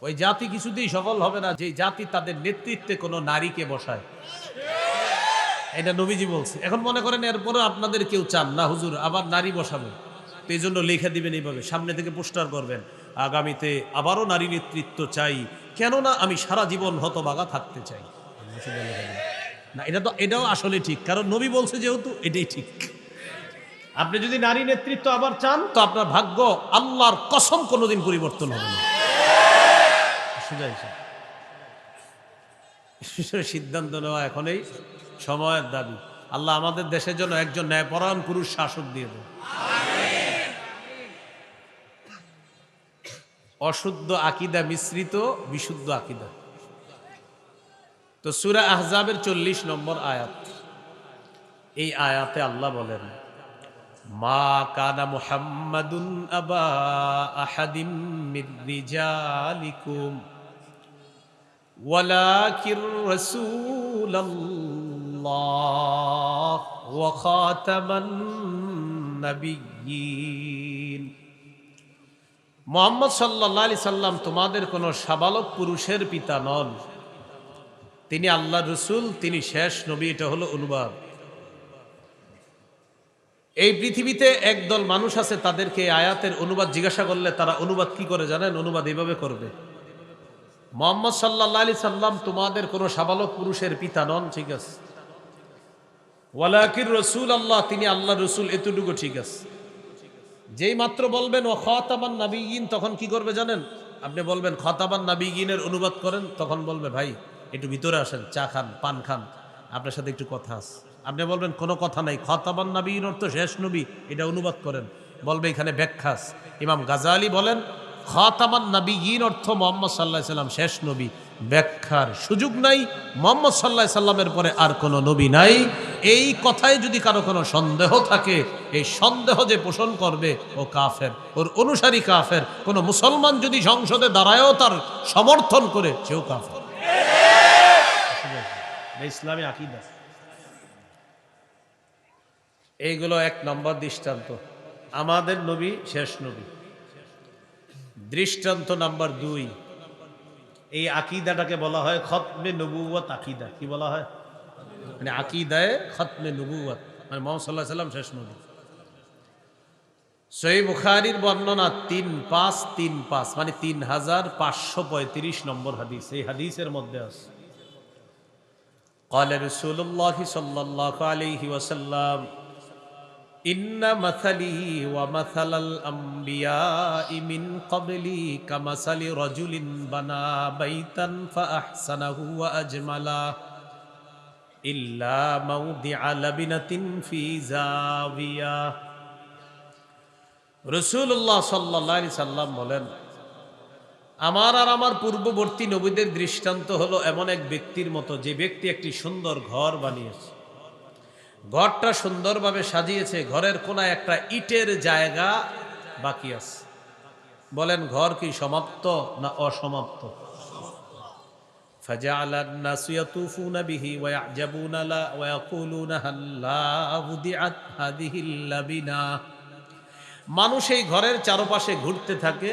ওই জাতি কিছুতেই সফল হবে না যে জাতি তাদের নেতৃত্বে কোনো নারীকে বসায়। এটা নবীজি বলছে। এখন মনে করেন এরপরে আপনাদের কেউ চান না হুজুর আবার নারী বসাবো, তো এই জন্য লেখা দিবেন এইভাবে, সামনে থেকে পোস্টার করবেন, আগামীতে আবারও নারী নেতৃত্ব চাই, কেননা আমি সারা জীবন হতবাগা থাকতে চাই। না, এটাও আসলে ঠিক, কারণ নবী বলছে যেহেতু এটাই ঠিক। আপনি যদি নারী নেতৃত্ব আবার চান তো আপনার ভাগ্য আল্লাহর কসম কোনোদিন পরিবর্তন হবে না। সিদ্ধান্ত নেওয়া এখনই সময়ের দাবি। আল্লাহ আমাদের দেশের জন্য একজন ন্যায়পরায়ণ পুরুষ শাসক দিয়ে দেন। অশুদ্ধ আকীদা মিশ্রিত বিশুদ্ধ আকীদা। তো সূরা আহজাবের 40 নম্বর আয়াত, এই আয়াতে আল্লাহ বলেন, মা কানা মুহাম্মাদুন আবা আহাদিম মির রিজালিকুম ওয়ালাকির রাসূলুল্লাহ ওয়া খাতামান নাবিয়্যিন। মুহাম্মদ সাল্লাল্লাহু আলাইহি সাল্লাম তোমাদের কোনো সাবালক পুরুষের পিতা নন, তিনি আল্লাহর রাসূল, তিনি শেষ নবী। এটা হলো অনুবাদ। এই পৃথিবীতে একদল মানুষ আছে, তাদেরকে আয়াতের অনুবাদ জিজ্ঞাসা করলে তারা অনুবাদ কি করে জানেন? অনুবাদ এইভাবে করবে, মুহাম্মদ সাল্লাল্লাহু আলাইহি সাল্লাম তোমাদের কোনো সাবালক পুরুষের পিতা নন, ঠিক আছে, ওয়ালাকির রাসূলুল্লাহ, তিনি আল্লাহর রাসূল, এতটুকু ঠিক আছে। যেই মাত্র বলবেন ও খাতামান নাবিয়্যিন, তখন কি করবে জানেন? আপনি বলবেন খাতামান নাবিয়্যিনের অনুবাদ করেন, তখন বলবে ভাই একটু ভিতরে আসেন, চা খান, পান খান, আপনার সাথে একটু কথা আছে। আপনি বলবেন কোনো কথা নাই, খাতামান নাবিয়্যিন অর্থ শেষ নবী, এটা অনুবাদ করেন, বলবে এখানে ব্যাখ্যা আছে। ইমাম গাজালি বলেন খাতামান নাবিয়্যিন অর্থ মুহাম্মদ সাল্লাল্লাহু আলাইহি সাল্লাম শেষ নবী, ব্যাখ্যার সুযোগ নাই, মুহাম্মদ সাল্লাল্লাহু আলাইহি সাল্লামের পরে আর কোনো নবী নাই। এই কথায় যদি কারো কোনো সন্দেহ থাকে, এই সন্দেহ যে পোষণ করবে ও কাফের, ওর অনুসারী কাফের। কোনো মুসলমান যদি সংসদে দাঁড়ায়ও তার সমর্থন করে, সেও কাফের। ইসলামী আকীদা। এইগুলো এক নম্বর দৃষ্টান্ত, আমাদের নবী শেষ নবী। দৃষ্টান্ত নাম্বার 2, এই আকীদাটাকে বলা হয় খতমে নবুয়ত আকীদা। কি বলা হয়? মানে আকীদায়ে খতমে নবুয়ত, মানে মুহাম্মদ সাল্লাল্লাহু আলাইহি সাল্লাম শেষ নবী। সহিহ বুখারীর বর্ণনা 3535, মানে 3535 নম্বর হাদিস। এই হাদিসের মধ্যে আছে قال رسول الله صلى الله عليه وسلم إن مثلي ومثل الأنبياء من قبلي كمثل رجل بنى بيتا فأحسنه وأجمله إلا موضع لبنة في زاوية। রাসূলুল্লাহ সাল্লাল্লাহু আলাইহি সাল্লাম বলেন, আমার আর আমার পূর্ববর্তী নবীদের দৃষ্টান্ত হলো এমন এক ব্যক্তির মতো, যে ব্যক্তি একটি সুন্দর ঘর বানিয়েছে, ঘরটা সুন্দরভাবে সাজিয়েছে, ঘরের কোনায় একটা ইটের জায়গা বাকি আছে। বলেন ঘর কি সমাপ্ত না অসমাপ্ত? ফাজআলান নাসু ইয়াতুফুনা বিহি ওয়া ইয়াজাবুনা লা ওয়া ইয়াকুলুনা হাল্লা উদিআত হাদিহিল লাবিনা। মানুষ এই ঘরের চারপাশে ঘুরতে থাকে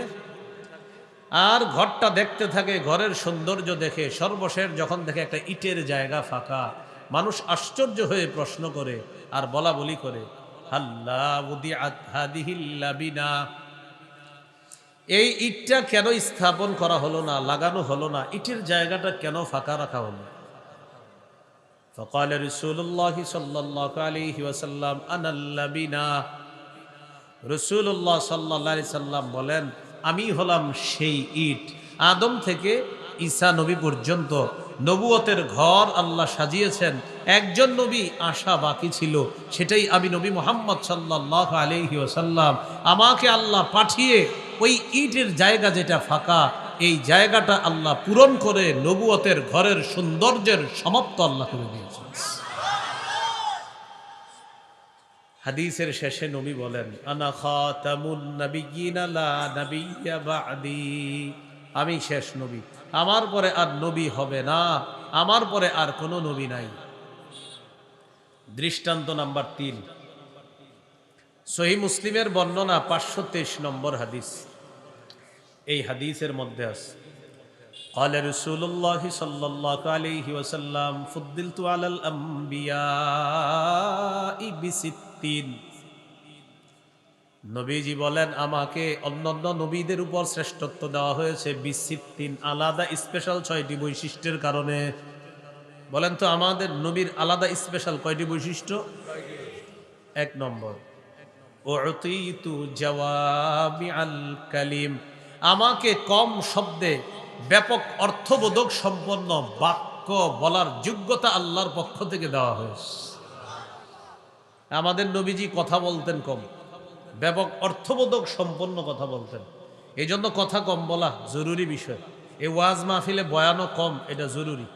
আর ঘরটা দেখতে থাকে, ঘরের সৌন্দর্য দেখে সর্বশেষ যখন দেখে একটা ইটের জায়গা ফাঁকা, মানুষ আশ্চর্য হয়ে প্রশ্ন করে আর বলা বলি করে, হাল্লা উদিআত হাদিহিল লাবিনা, এই ইটটা কেন স্থাপন করা হলো না, লাগানো হলো না, ইটের জায়গাটা কেন ফাঁকা রাখা হলো? ফাকাল রাসূলুল্লাহ সাল্লাল্লাহু আলাইহি ওয়াসাল্লাম আনাল লাবিনা। রাসূলুল্লাহ সাল্লাল্লাহু আলাইহি সাল্লাম বলেন, আমি হলাম সেই ইট। আদম থেকে ঈসা নবী পর্যন্ত নবুয়তের ঘর আল্লাহ সাজিয়েছেন, একজন নবী আসা বাকি ছিল, সেটাই আমি নবী মুহাম্মদ সাল্লাল্লাহু আলাইহি ওয়াসাল্লাম। আমাকে আল্লাহ পাঠিয়ে ওই ইটের জায়গা যেটা ফাঁকা, এই জায়গাটা আল্লাহ পূরণ করে নবুয়তের ঘরের সৌন্দর্যের সমাপ্ত আল্লাহ করে দিয়েছেন। হাদিসের শেষে নবী বলেন, আনা খাতামুন নাবিয়্যিন লা নাবিয়্যা বা'দি, আমি শেষ নবী, আমার পরে আর নবী হবে না, আমার পরে আর কোনো নবী নাই। দৃষ্টান্ত নাম্বার 3, সহিহ মুসলিমের বর্ণনা 523 নম্বর হাদিস। এই হাদিসের মধ্যে আছে قال رسول الله صلى الله عليه وسلم فضلت على الأنبياء بستين। নবীজি বলেন আমাকে অন্যান্য নবীদের উপর শ্রেষ্ঠত্ব দেওয়া হয়েছে বিসিত্তিন, আলাদা স্পেশাল 6টি বৈশিষ্ট্যের কারণে। বলেন তো আমাদের নবীর আলাদা স্পেশাল কয়টি বৈশিষ্ট্য? 1 নম্বর, উতিতু জাওয়ামিআল কালিম, আমাকে কম শব্দে ব্যাপক অর্থবোধক সম্পন্ন বাক্য বলার যোগ্যতা আল্লাহর পক্ষ থেকে দেওয়া হয়েছে। আমাদের নবীজি কথা বলতেন কম, ব্যাপক অর্থবোধক সম্পন্ন কথা বলতেন। এই জন্য কথা কম বলা জরুরি বিষয়। এই ওয়াজ মাহফিলে বয়ানও কম, এটা জরুরি।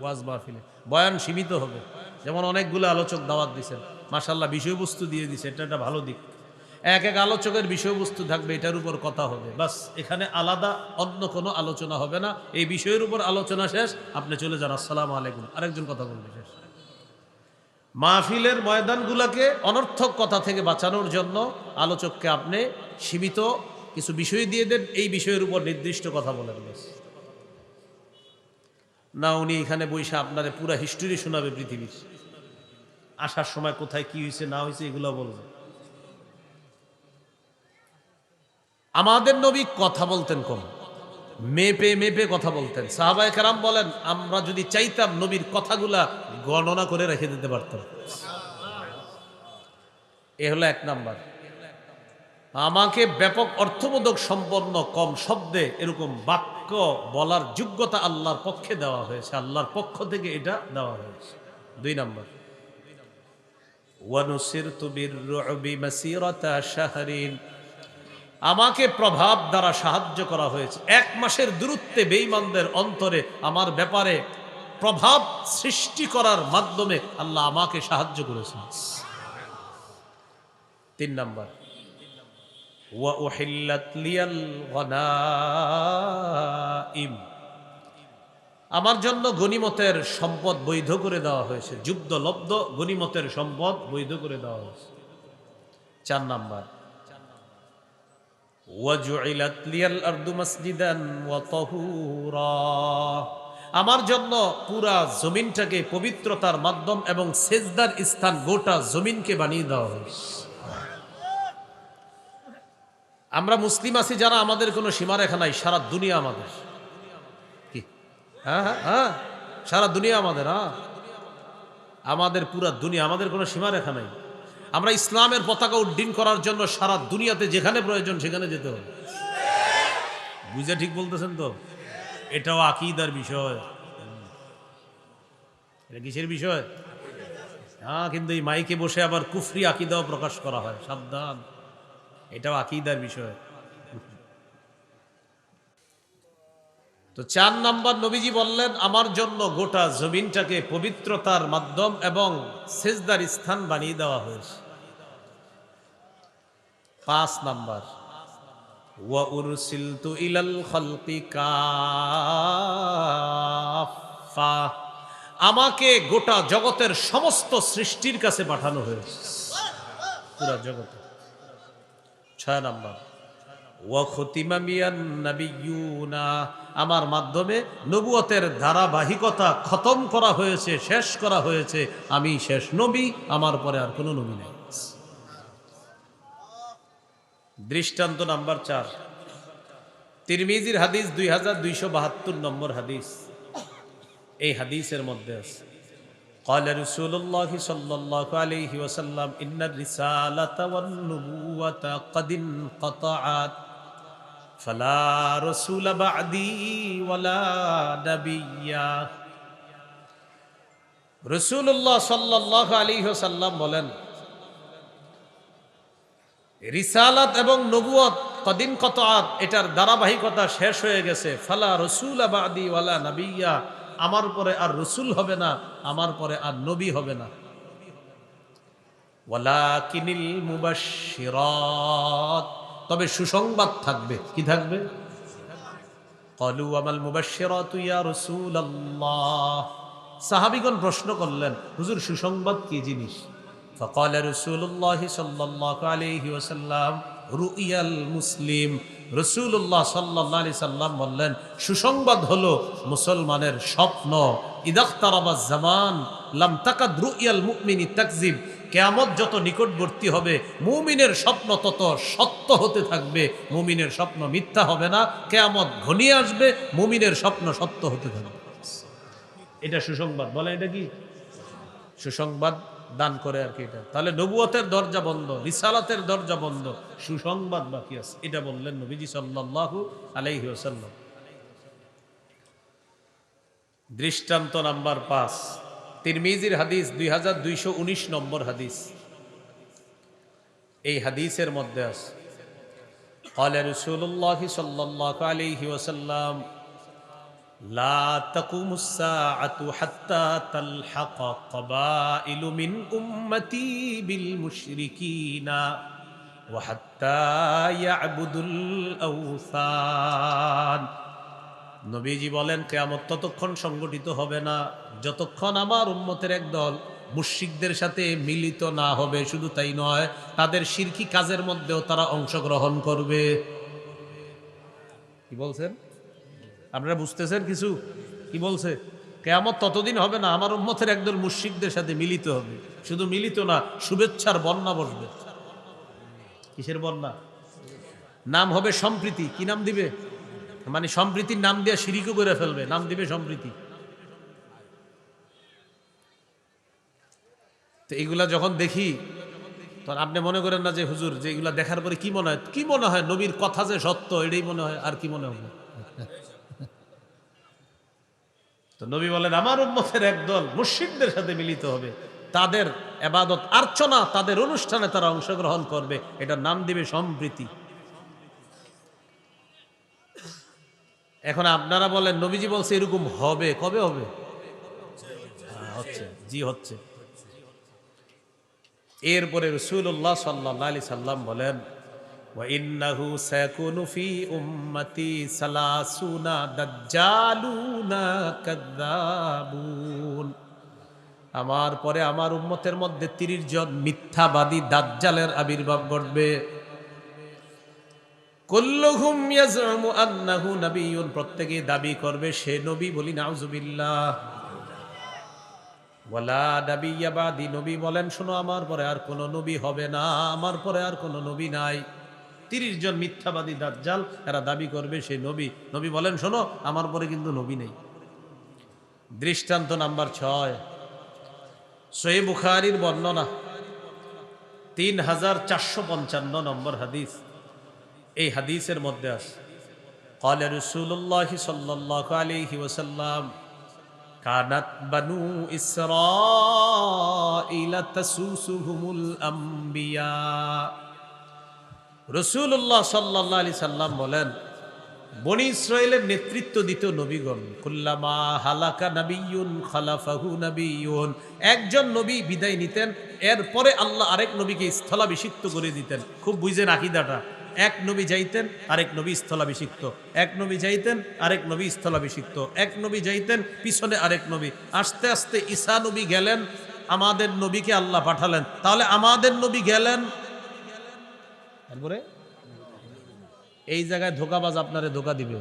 ওয়াজ মাহফিলে বয়ান সীমিত হবে, যেমন অনেকগুলো আলোচক দাওয়াত দিচ্ছেন, মাশাআল্লাহ বিষয়বস্তু দিয়ে দিছে, এটা একটা ভালো দিক। এক এক আলোচকের বিষয়বস্তু থাকবে, এটার উপর কথা হবে, বাস। এখানে আলাদা অন্য কোনো আলোচনা হবে না। এই বিষয়ের উপর আলোচনা শেষ, আপনি চলে যান, আসসালামু আলাইকুম, আরেকজন কথা বলবে, শেষ। মাহফিলের ময়দানগুলোকে অনর্থক কথা থেকে বাঁচানোর জন্য আলোচককে আপনি সীমিত কিছু বিষয় দিয়ে দেন, এই বিষয়ের উপর নির্দিষ্ট কথা বলেন, বাস। না উনি এখানে বসে আপনারে পুরা হিস্টোরি শোনাবে পৃথিবীর, আসার সময় কোথায় কি হয়েছে না হয়েছে এগুলো বলবে। আমাদের নবী কথা বলতেন কম, মেপে মেপে কথা বলতেন। সাহাবায়ে কেরাম বলেন আমরা যদি চাইতাম নবীর কথাগুলা গণনা করে রেখে দিতে পারতাম। এ হলো 1 নাম্বার। আমাকে ব্যাপক অর্থবোধক সম্পন্ন কম শব্দে এরকম বাক্য বলার যোগ্যতা আল্লাহর পক্ষে দেওয়া হয়েছে, আল্লাহর পক্ষ থেকে এটা দেওয়া হয়েছে। 2 নাম্বার, ওয়ানুসিরতু বিররুবি মাসিরাতা শাহরিন, আমাকে প্রভাব দ্বারা সাহায্য করা হয়েছে। 1 মাসের দূরত্বে বেঈমানদের অন্তরে আমার ব্যাপারে প্রভাব সৃষ্টি করার মাধ্যমে আল্লাহ আমাকে সাহায্য করেছেন। 3 নাম্বার, ওয়া উহিল্লাত লিয়াল গনাইম, আমার জন্য গনিমতের সম্পদ বৈধ করে দেওয়া হয়েছে, যুদ্ধলব্ধ গনিমতের সম্পদ বৈধ করে দেওয়া হয়েছে। 4 নাম্বার, ওয়াজুইলাত লিয়াল আরদু মাসজিদান ওয়া তাহুরা, আমার জন্য পুরা জমিনটাকে পবিত্রতার মাধ্যম এবং সেজদার স্থান, গোটা জমিনকে বানিয়ে দেওয়া হয়েছে। আমরা মুসলিম আছি যারা, আমাদের কোনো সীমারেখা নাই, সারা দুনিয়া আমাদের। কি? হ্যাঁ হ্যাঁ হ্যাঁ, সারা দুনিয়া আমাদের। হ্যাঁ, আমাদের পুরা দুনিয়া, আমাদের কোনো সীমারেখা নাই। আমরা ইসলামের পতাকা উড্ডীন করার জন্য সারা দুনিয়াতে যেখানে প্রয়োজন সেখানে যেতে হবে। বুঝে ঠিক বলতেছেন তো? এটাও আকীদার বিষয়। এটা কিসের বিষয়? হ্যাঁ, কিন্তু এই মাইকে বসে আবার কুফরি আকীদাও প্রকাশ করা হয়, সাবধান, এটাও আকীদার বিষয়। তো 4 নাম্বার, নবীজি বললেন আমার জন্য গোটা জমিনটাকে পবিত্রতার মাধ্যম এবং সেজদার স্থান বানিয়ে দেওয়া হয়েছে। 5 নাম্বার, ওয়া উরসিলতু ইলাল খালকি কাফা, আমাকে গোটা জগতের সমস্ত সৃষ্টির কাছে পাঠানো হয়েছে, পুরা জগতে। 6 নাম্বার, ওয়া খুতিমা বিয়ান নাবিয়্যুনা, আমার মাধ্যমে নবুয়তের ধারাবাহিকতা খতম করা হয়েছে, শেষ করা হয়েছে। আমি শেষ নবী, আমার পরে আর কোনো নবী নেই। দৃষ্টান্ত নাম্বার 4, তিরমিজির হাদিস 2272 নম্বর হাদিস। এই হাদিসের মধ্যে আছে قال رسول الله صلى الله عليه وسلم إن الرسالة والنبوة قد انقطعت فلا رسول بعدي ولا نبي। রাসূলুল্লাহ সাল্লাল্লাহু আলাইহি ওয়াসাল্লাম বলেন রিসালাত এবং নবুয়ত কদিন কতআত, এটার ধারাবাহিকতা শেষ হয়ে গেছে। ফালা রাসূলা বাদি ওয়ালা নাবিয়্যা, আমার পরে আর রসুল হবে না, আমার পরে আর নবী হবে না। ওয়ালাকিনিল মুবাশশিরাত, তবে সুসংবাদ থাকবে। কি থাকবে? ক্বালু আমাল মুবাশশিরাতু ইয়া রাসূলুল্লাহ, সাহাবীগণ প্রশ্ন করলেন হুজুর সুসংবাদ কি জিনিস? ফাকালা রাসূলুল্লাহ সাল্লাল্লাহু আলাইহি ওয়াসাল্লাম রুইয়াল মুসলিম, রাসূলুল্লাহ সাল্লাল্লাহু আলাইহি সাল্লাম বললেন, সুসংবাদ হলো মুসলমানের স্বপ্ন, ইদাখতারাবাজ জামান লাম তাকাদ রুয়াল মুমিনি তাকযিব, কিয়ামত যত নিকটবর্তী হবে মুমিনের স্বপ্ন তত সত্য হতে থাকবে, মুমিনের স্বপ্ন মিথ্যা হবে না, কিয়ামত ঘনিয়ে আসবে, মুমিনের স্বপ্ন সত্য হতে থাকবে। এটা সুসংবাদ, বলেন এটা কি সুসংবাদ দান করে আর কি এটা। তাহলে নবুয়তের দরজা বন্ধ, রিসালাতের দরজা বন্ধ, সুসংবাদ বাকি আছে, এটা বললেন নবীজি সাল্লাল্লাহু আলাইহি ওয়াসাল্লাম। দৃষ্টান্ত নাম্বার 5, তিরমিজির হাদিস 2219 নম্বর হাদিস। এই হাদিসের মধ্যে আছে, قال رسول الله صلى الله عليه وسلم لا تقوم الساعة حتى تلحق قبائل من أمتي بالمشركين وحتى يعبدوا الأوثان। নবীজি বলেন, কিয়ামত ততক্ষণ সংগঠিত হবে না যতক্ষণ আমার উম্মতের একদল মুশরিকদের সাথে মিলিত না হবে। শুধু তাই নয়, তাদের শিরকি কাজের মধ্যেও তারা অংশগ্রহণ করবে। কি বলছেন আপনারা বুঝতেছেন কিছু? কি বলছে? কিয়ামত ততদিন হবে না আমার উম্মতের একদল মুশরিকদের সাথে মিলিত হবে। শুধু মিলিত না, শুভেচ্ছার বন্যা বসবে। কিসের বন্যা? নাম হবে সম্প্রীতি। কি নাম দিবে? মানে সম্প্রীতির নাম দিয়ে শিরিকও করে ফেলবে, নাম দিবে সম্প্রীতি। তো এগুলা যখন দেখি তখন আপনি মনে করেন না যে হুজুর, যে এগুলা দেখার পরে কি মনে হয়? কি মনে হয়? নবীর কথা যে সত্য, এটাই মনে হয়। আর কি মনে হবে? তো নবী বলেন, আমার উম্মতের একদল মুশরিকদের সাথে মিলিত হবে, তাদের ইবাদত আর্চনা, তাদের অনুষ্ঠানে তারা অংশগ্রহণ করবে, এটার নাম দিবে সম্প্রীতি। এখন আপনারা বলেন, নবীজি বলছে এরকম হবে, কবে হবে? হচ্ছে, জি হচ্ছে। এরপরে রাসূলুল্লাহ সাল্লাল্লাহু আলাইহি সাল্লাম বলেন, ওয়া ইন্নাহু সায়াকুনু ফি উম্মতি সালাসুনা দাজ্জালুনা কাযযাবুন। আমার পরে আমার উম্মতের মধ্যে 30 জন মিথ্যাবাদী দাজ্জালের আবির্ভাব ঘটবে। কুল্লুহুম ইয়াজউমু আন্নাহু নাবিয়্যুন, প্রত্যেকে দাবি করবে সে নবী। বলি নাউযুবিল্লাহ। ওয়ালা নাবিয়্যা বাদি, নবী বলেন শোনো, আমার পরে আর কোনো নবী হবে না, আমার পরে আর কোনো নবী নাই। 30 জন মিথ্যাবাদী দাজ্জাল, এরা দাবি করবে সে নবী। নবী বলেন শোনো, আমার পরে কিন্তু নবী নেই। দৃষ্টান্ত নাম্বার 6, সহিহ বুখারীর বর্ণনা 3455 নম্বর হাদিস। এই হাদিসের মধ্যে আছে, قال رسول الله صلى الله عليه وسلم কানাত বানু ইসরাঈল তাসুসুহুমুল আম্বিয়া। রাসূলুল্লাহ সাল্লাল্লাহু আলাইহি সাল্লাম বলেন, বনি ইসরাইলের নেতৃত্ব দিত নবীগণ। কুল্লামা হালাকা নাবিয়্যুন খালাফাহু নাবিয়্যুন, একজন নবী বিদায় নিতেন, এরপরে আল্লাহ আরেক নবীকে স্থলাভিষিক্ত করে দিতেন। খুব বুঝেন আকীদাটা। এক নবী যাইতেন, আরেক নবী স্থলাভিষিক্ত, এক নবী যাইতেন, আরেক নবী স্থলাভিষিক্ত, এক নবী যাইতেন, পিছনে আরেক নবী। আস্তে আস্তে ঈসা নবী গেলেন, আমাদের নবীকে আল্লাহ পাঠালেন। তাহলে আমাদের নবী গেলেন, তারপরে এই জায়গায় ধোঁকাবাজ আপনারে ধোঁকা দিবে।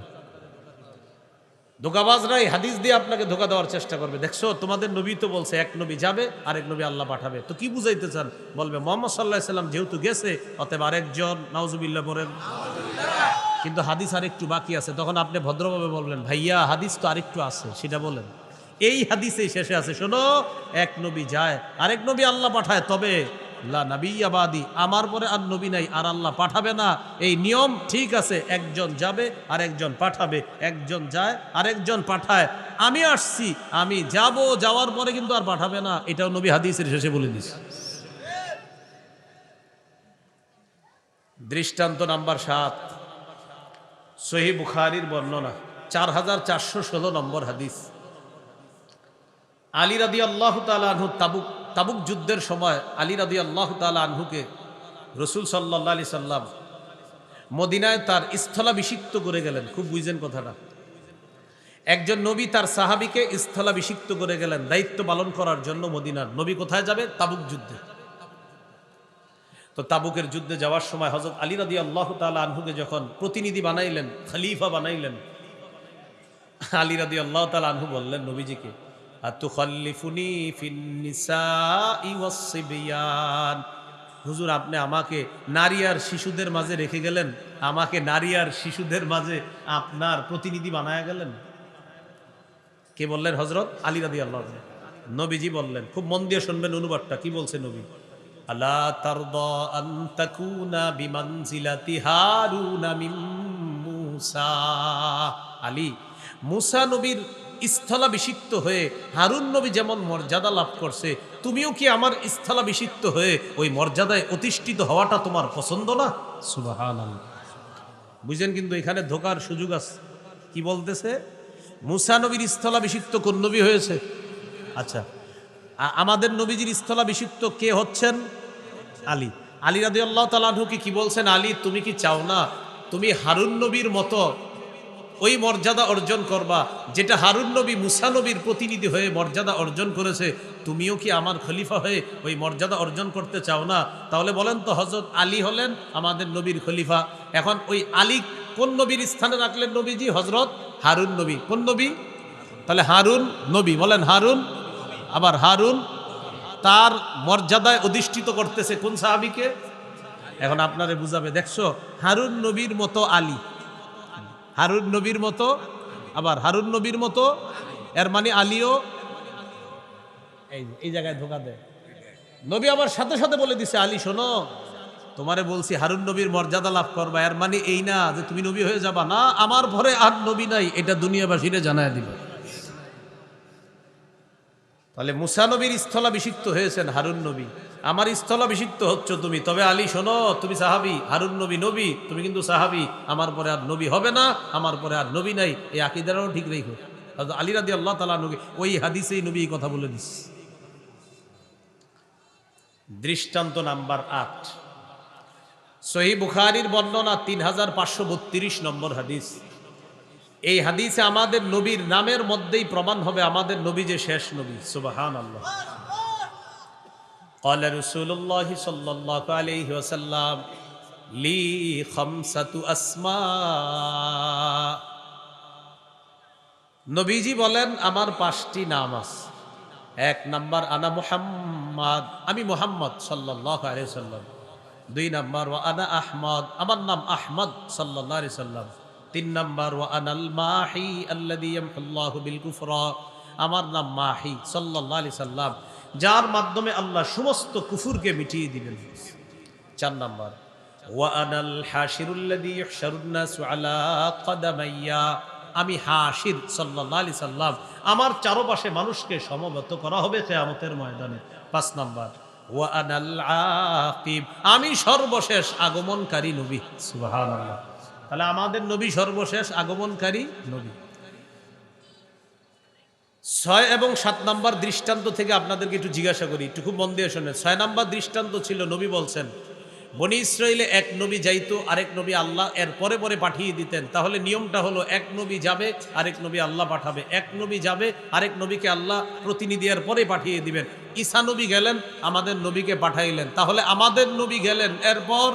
ধোঁকাবাজরাই হাদিস দিয়ে আপনাকে ধোঁকা দেওয়ার চেষ্টা করবে। দেখছো, তোমাদের নবী তো বলছে এক নবী যাবে, আরেক নবী আল্লাহ পাঠাবে, তো কি বুঝাইতে চান? বলবে মুহাম্মদ সাল্লাল্লাহু আলাইহি সাল্লাম যেহেতু গেছে, অতএব আরেকজন, নাউজুবিল্লাহ বলেন। কিন্তু হাদিস আরেকটু বাকি আছে। তখন আপনি ভদ্রভাবে বলবেন, ভাইয়া হাদিস তো আরেকটু আছে, সেটা বলেন। এই হাদিসেই শেষে আছে, শোনো, এক নবী যায়, আরেক নবী আল্লাহ পাঠায়, তবে লা নাবিয়্যা বাদি, আমার পরে আর নবী নাই, আর আল্লাহ পাঠাবে না। এই নিয়ম ঠিক আছে, একজন যাবে আর একজন পাঠাবে, একজন যায় আরেকজন পাঠায়। আমি আসছি, আমি যাব, যাওয়ার পরে কিন্তু আর পাঠাবে না। এটাও নবী হাদিসের শেষে বলে দিস। দৃষ্টান্ত নাম্বার 7, সহিহ বুখারীর বর্ণনা 4416 নম্বর হাদিস। আলী রাদিয়াল্লাহু তাআলা আনহু তাবুক যুদ্ধের সময় আলী রাদিয়াল্লাহু তাআলা আনহুকে রাসূল সাল্লাল্লাহু আলাইহি সাল্লাম মদিনায় তার স্থলাভিষিক্ত করে গেলেন। খুব বুঝেন কথাটা। একজন নবী তার সাহাবীকে স্থলাভিষিক্ত করে গেলেন দায়িত্ব পালন করার জন্য মদিনার। নবী কোথায় যাবে? তাবুক যুদ্ধে। তো তাবুকের যুদ্ধে যাওয়ার সময় হযরত আলী রাদিয়াল্লাহু তাআলা আনহুকে যখন প্রতিনিধি বানাইলেন, খলিফা বানাইলেন, আলী রাদিয়াল্লাহু তাআলা আনহু বললেন নবীজিকে, আতুখাল্লিফুনি ফিন নিসাই ওয়াস সিবিয়ান, হুজুর আপনি আমাকে নারী আর শিশুদের মাঝে রেখে গেলেন, আমাকে নারী আর শিশুদের মাঝে আপনার প্রতিনিধি বানায়া গেলেন। কে বললেন? হযরত আলী রাদিয়াল্লাহু তাআলা। নবীজি বললেন, খুব মন দিয়ে শুনবেন অনুবাদটা কি বলছে নবী, আলা তারদা আন তাকুনা বিমানজিলাতি হারুনা মিন মূসা। আলী, মূসা নবীর স্থলাভিষিক্ত হয়ে হারুন নবী যেমন মর্যাদা লাভ করছে, তুমিও কি আমার স্থলাভিষিক্ত হয়ে ওই মর্যাদায় অধিষ্ঠিত হওয়াটা তোমার পছন্দ না? সুবহানাল্লাহ। বুঝেন, কিন্তু এখানে ধোকার সুযোগ আছে। কি বলতেছে? মূসা নবীর স্থলাভিষিক্ত কোন নবী হয়েছে? আচ্ছা, আমাদের নবীজির স্থলাভিষিক্ত কে হচ্ছেন? আলী। আলী রাদিয়াল্লাহু তাআলা আনহু কি বলছেন, আলী তুমি কি চাও না তুমি হারুন নবীর মতো ওই মর্যাদা অর্জন করবা যেটা হারুন নবী মূসা নবীর প্রতিনিধি হয়ে মর্যাদা অর্জন করেছে, তুমিও কি আমার খলিফা হয়ে ওই মর্যাদা অর্জন করতে চাও না? তাহলে বলেন তো, হযরত আলী হলেন আমাদের নবীর খলিফা, এখন ওই আলী কোন নবীর স্থানে রাখলেন নবীজি? হযরত হারুন নবী। কোন নবী? তাহলে হারুন নবী, বলেন হারুন। আবার হারুন তার মর্যাদায় অধিষ্ঠিত করতেছে কোন সাহাবীকে? এখন আপনারে বুঝাবে, দেখছো হারুন নবীর মতো আলী, হারুন নবীর মতো, আবার হারুন নবীর মতো, এর মানে আলীও এই জায়গায় ধোকা দেয়। নবী আবার সাথে সাথে বলে দিছে, আলী শোনো, তোমারে বলছি হারুন নবীর মর্যাদা লাভ করবা, এর মানে এই না যে তুমি নবী হয়ে যাবা, না, আমার পরে আর নবী নাই, এটা দুনিয়াবাসীরে জানায় দিবে। তাহলে মূসা নবীর স্থলাভিষিক্ত হয়েছেন হারুন নবী, আমার স্থলাভিষিক্ত হচ্ছ তুমি। তবে আলী শোনো, তুমি সাহাবী, হারুন নবী নবী, তুমি কিন্তু সাহাবী, আমার পরে আর নবী হবে না, আমার পরে আর নবী নাই, এই আকীদাটাও ঠিক রেখো। আলী রাদিয়াল্লাহু তাআলা নবী ওই হাদিসেই নবী এই কথা বলে দিস। দৃষ্টান্ত নাম্বার 8, সহিহ বুখারীর বর্ণনা 3532 নম্বর হাদিস। এই হাদিসে আমাদের নবীর নামের মধ্যেই প্রমাণ হবে আমাদের নবী যে শেষ নবী। সুবহানাল্লাহ। قال رسول الله صلى الله عليه وسلم لي خمسة أسماء, নবীজি বলেন আমার 5টি নাম আছে। 1 নাম্বার আনা মুহাম্মদ, আমি মুহাম্মদ সাল্লাল্লাহু আলাইহি ওয়াসাল্লাম। 2 নাম্বার ওয়া আনা আহমদ, আমার নাম আহমদ সাল্লাল্লাহু আলাইহি ওয়াসাল্লাম। 3 নাম্বার ওয়া আনাল মাহি আল্লাযী ইয়ামহুল্লাহু বিল কুফরা, আমার নাম মাহি সাল্লাল্লাহু আলাইহি সাল্লাম, যার মাধ্যমে আল্লাহ সমস্ত কুফুরকে মিটিয়ে দিবেন। 4 নাম্বার ওয়া আনাল হাশিরুল্লাযী ইহশারুন নাসু আলা কদামাইয়া, আমি হাশির সাল্লাল্লাহু আলাইহি সাল্লাম, আমার চারপাশে মানুষকে সমবেত করা হবে কিয়ামতের ময়দানে। 5 নাম্বার ওয়া আনাল আকিব, আমি সর্বশেষ আগমনকারী নবী। সুবহানাল্লাহ। তাহলে আমাদের নবী সর্বশেষ আগমনকারী নবী। 6 এবং 7 নাম্বার দৃষ্টান্ত থেকে আপনাদেরকে একটু জিজ্ঞাসা করি, একটু খুব মন দিয়ে শোনেন। 6 নাম্বার দৃষ্টান্ত ছিল, নবী বলছেন বনি ইসরাইলে এক নবী যাইতো, আরেক নবী আল্লাহ এর পরে পরে পাঠিয়ে দিতেন। তাহলে নিয়মটা হলো এক নবী যাবে, আরেক নবী আল্লাহ পাঠাবে, এক নবী যাবে, আরেক নবীকে আল্লাহ প্রতিনিধি এর পরে পাঠিয়ে দিবেন। ঈসা নবী গেলেন, আমাদের নবীকে পাঠাইলেন, তাহলে আমাদের নবী গেলেন, এরপর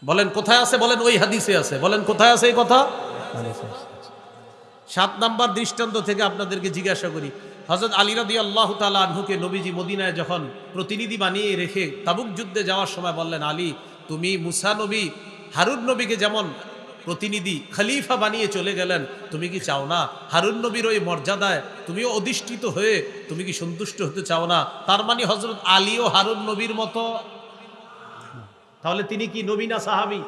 বলেন কোথায় আছে? বলেন ওই হাদিসে আছে। বলেন কোথায় আছে এই কথা? 7 নাম্বার দৃষ্টান্ত থেকে আপনাদেরকে জিজ্ঞাসা করি, হযরত আলী রাদিয়াল্লাহু তাআলা আনহুকে নবীজি মদিনায় যখন প্রতিনিধি বানিয়ে রেখে তাবুক যুদ্ধে যাওয়ার সময় বললেন, আলী তুমি মূসা নবী হারুন নবীকে যেমন প্রতিনিধি খলিফা বানিয়ে চলে গেলেন, তুমি কি চাও না হারুন নবীর ওই মর্যাদায় তুমিও অধিষ্ঠিত হয়ে তুমি কি সন্তুষ্ট হতে চাও না? তার মানে হযরত আলীও হারুন নবীর মতো, তাহলে তিনি কি নবী না সাহাবী?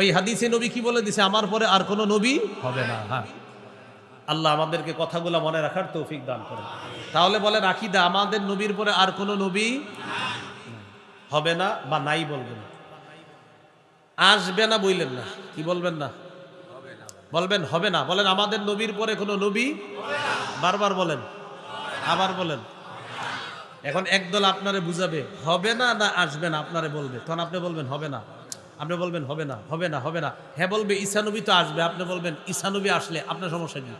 ওই হাদিসে নবী কি বলে দিছে? আমার পরে আর কোনো নবী হবে না। হ্যাঁ, আল্লাহ আমাদেরকে কথাগুলো মনে রাখার তৌফিক দান করেন। তাহলে বলেন আকীদা, আমাদের নবীর পরে আর কোনো নবী হবে না বা নাই বলবেন, আসবে না বললেন না, কি বলবেন না? বলবেন হবে না। বলেন আমাদের নবীর পরে কোনো নবী, বারবার বলেন, আবার বলেন। এখন একদল আপনারে বুঝাবে হবে না না আসবে না, আপনারে বলবে, তখন আপনি বলবেন হবে না, আপনি বলবেন হবে না, হবে না, হবে না। হ্যাঁ বলবে ঈসা নবী তো আসবে, আপনি বলবেন ঈসা নবী আসলে আপনার সমস্যা কি?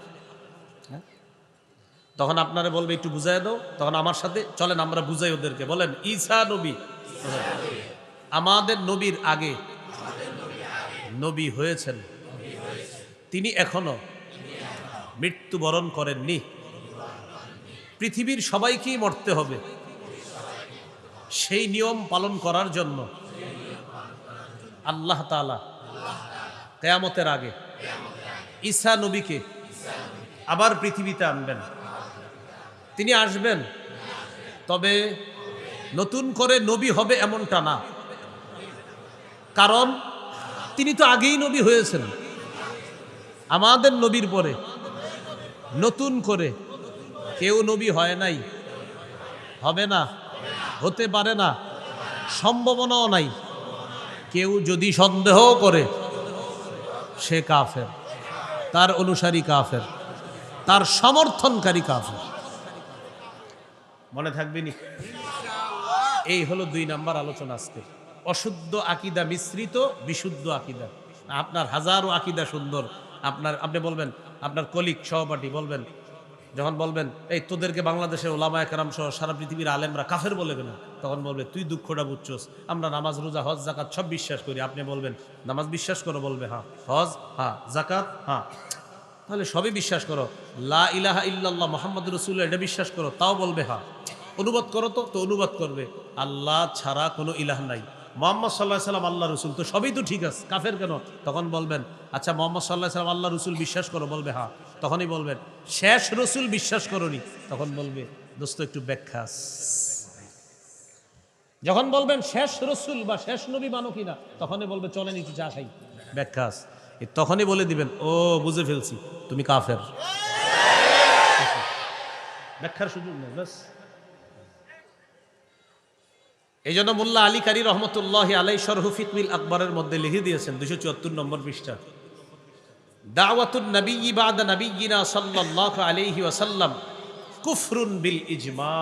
তখন আপনারা বলবে একটু বুঝাই দাও, তখন আমার সাথে চলেন আমরা বুঝাই ওদেরকে। বলেন ঈসা নবী আমাদের নবীর আগে নবী হয়েছেন, তিনি এখনো মৃত্যুবরণ করেননি। পৃথিবীর সবাইকেই মরতে হবে, সেই নিয়ম পালন করার জন্য আল্লাহ তাআলা কিয়ামতের আগে ঈসা নবীকে আবার পৃথিবীতে আনবেন। তিনি আসবেন, তবে নতুন করে নবী হবে এমনটা না, কারণ তিনি তো আগেই নবী হয়েছেন। আমাদের নবীর পরে নতুন করে কেউ নবী হয় নাই, হবে না, হতে পারে না, সম্ভাবনাও নাই। কেউ যদি সন্দেহ করে সে কাফের, তার অনুসারী কাফের, তার সমর্থনকারী কাফের। মনে থাকবে নি? এই হলো 2 নাম্বার আলোচনা আজকে। অশুদ্ধ আকীদা মিশ্রিত বিশুদ্ধ আকীদা। আপনার হাজারো আকীদা সুন্দর, আপনি বলবেন, আপনার কলিগ সহপাঠী বলবেন, যখন বলবেন এই তোদেরকে বাংলাদেশের ওলামায়ে কেরাম সহ সারা পৃথিবীর আলেমরা কাফের বলে কেন, তখন বলবে তুই দুঃখটা বুঝছস, আমরা নামাজ রোজা হজ জাকাত সব বিশ্বাস করি। আপনি বলবেন নামাজ বিশ্বাস করো, বলবে হ্যাঁ, হজ হ্যাঁ, জাকাত হ্যাঁ, তাহলে সবই বিশ্বাস করো। লা ইলাহা ইল্লাল্লাহ মুহাম্মাদুর রাসূলুল্লাহ এটা বিশ্বাস করো, তাও বলবে হ্যাঁ। অনুবাদ করো তো অনুবাদ করবে আল্লাহ ছাড়া কোনো ইলাহ নাই, মুহাম্মদ সাল্লাল্লাহু আলাইহি সাল্লাম আল্লাহ রসুল, তো সবই তো ঠিক আছে, কাফের কেন? তখন বলবেন আচ্ছা মুহাম্মদ সাল্লাল্লাহু আলাইহি সাল্লাম আল্লাহ রসুল বিশ্বাস করো, বলবে হ্যাঁ। তখনই বলবেন শেষ রসুল বিশ্বাস করোনি, তখন বলবে দোস্ত একটু ব্যাখ্যা। যখন বলবেন শেষ রসুল বা শেষ নবী মানো কিনা, তখনই বলবে চলেন একটু চা খাই, ব্যাখ্যা। তখনই বলে দিবেন ও বুঝে ফেলছি তুমি কাফের, ব্যাখ্যার সুযোগ নেই। বাস এই জন্য মোল্লা আলী কারি রহমতুল্লাহ আলাই শরহু ফিতমিল আকবরের মধ্যে লিখে দিয়েছেন 274 নম্বর পৃষ্ঠা, দাওয়াতুন নবী বাদা নবিয়িনা সাল্লাল্লাহু আলাইহি ওয়াসাল্লাম কুফরুন বিল ইজমা।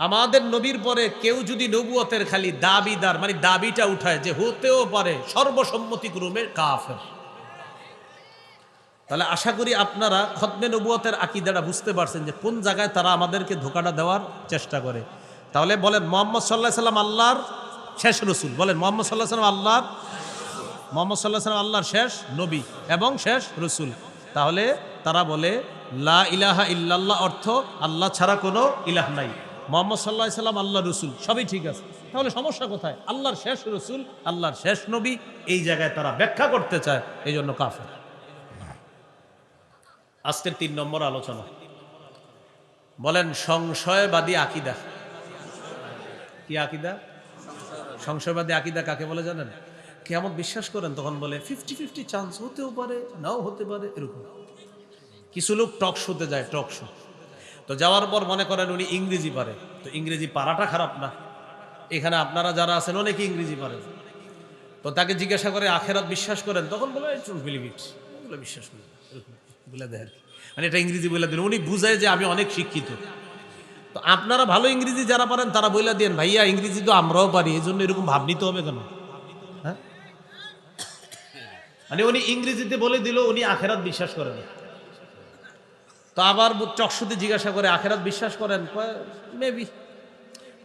আমাদের নবীর পরে কেউ যদি নবুয়তের খালি দাবিদার, মানে দাবিটা উঠায় যে হতেও পারে, সর্বসম্মতিক্রমে কাফের। তাহলে আশা করি আপনারা খতমে নবুয়তের আকীদাটা বুঝতে পারছেন যে কোন জায়গায় তারা আমাদেরকে ধোঁকাটা দেওয়ার চেষ্টা করে। তাহলে বলেন মুহাম্মদ সাল্লাল্লাহু আলাইহি সাল্লাম আল্লাহর শেষ রসুল, বলেন মুহাম্মদ সাল্লাল্লাহু আলাইহি সাল্লাম মুহাম্মদ সাল্লাল্লাহু আলাইহি সাল্লাম আল্লাহর শেষ নবী এবং শেষ রসুল। তাহলে তারা বলে লা ইলাহা ইল্লাল্লাহ অর্থ আল্লাহ ছাড়া কোনো ইলাহ নাই, মুহাম্মদ সাল্লাল্লাহু আলাইহি সাল্লাম আল্লাহর রসুল, সবই ঠিক আছে। তাহলে সমস্যা কোথায়? আল্লাহর শেষ রসুল, আল্লাহর শেষ নবী, এই জায়গায় তারা ব্যাখ্যা করতে চায়, এই জন্য কাফের। আজকের 3 নম্বর আলোচনা, বলেন সংশয়বাদী আকীদা। কি আকীদা? সংশয়বাদী আকীদা কাকে বলে জানেন? কিয়ামত বিশ্বাস করেন, তখন বলে 50-50 চান্স, হতেও পারে নাও হতে পারে, এরকম। কিছু লোক টক শোতে যায়, টক শো, তো যাওয়ার পর মনে করেন উনি ইংরেজি পারে, তো ইংরেজি পারাটা খারাপ না, এখানে আপনারা যারা আছেন অনেকে ইংরেজি পারেন, তো তাকে জিজ্ঞাসা করে আখেরাত বিশ্বাস করেন, তখন বলে বিলিভ ইট, এগুলো বিশ্বাস করি না, এরকম বলে দেয় আর কি, মানে এটা ইংরেজি বলে দিন, উনি বুঝায় যে আমি অনেক শিক্ষিত। তো আপনারা ভালো ইংরেজি যারা পারেন তারা বলে দেন ভাইয়া ইংরেজি তো আমরাও পারি, এই জন্য এরকম ভাব নিতে হবে কেন? হ্যাঁ, মানে উনি ইংরেজিতে বলে দিল উনি আখেরাত বিশ্বাস করেন। তো আবার চকশুতে জিজ্ঞাসা করে আখেরাত বিশ্বাস করেন, মেবি,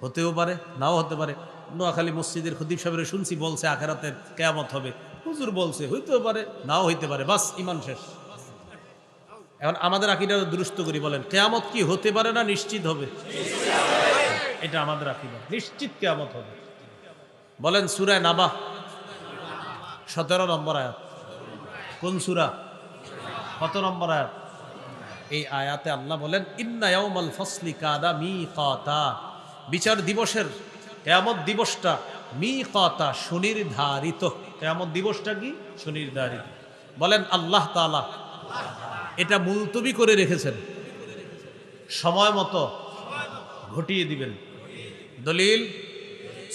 হতেও পারে নাও হতে পারে। নোয়াখালী মসজিদের খতিব সাহেবের শুনছি বলছে আখেরাতের কিয়ামত হবে, হুজুর বলছে হইতেও পারে নাও হইতে পারে, বাস ঈমান শেষ। এখন আমাদের আকীদা দুরুস্ত করি, বলেন কিয়ামত কি হতে পারে না নিশ্চিত হবে? এটা আমাদের আকীদা, নিশ্চিত কিয়ামত হবে। বলেন সূরা নাবা 17 নম্বর আয়াত, কোন সূরা? কত নম্বর আয়াত? এই আয়াতে আল্লাহ বলেন ইন্না ইয়াউমাল ফাসলি কানা মিকাতা, বিচার দিবসের, কিয়ামত দিবসটা মিকাতা, সুনির্ধারিত। কিয়ামত দিবসটা কি? সুনির্ধারিত। বলেন আল্লাহ তাআলা এটা মুলতবি করে রেখেছেন, সময় মতো ঘটিয়ে দিবেন। দলিল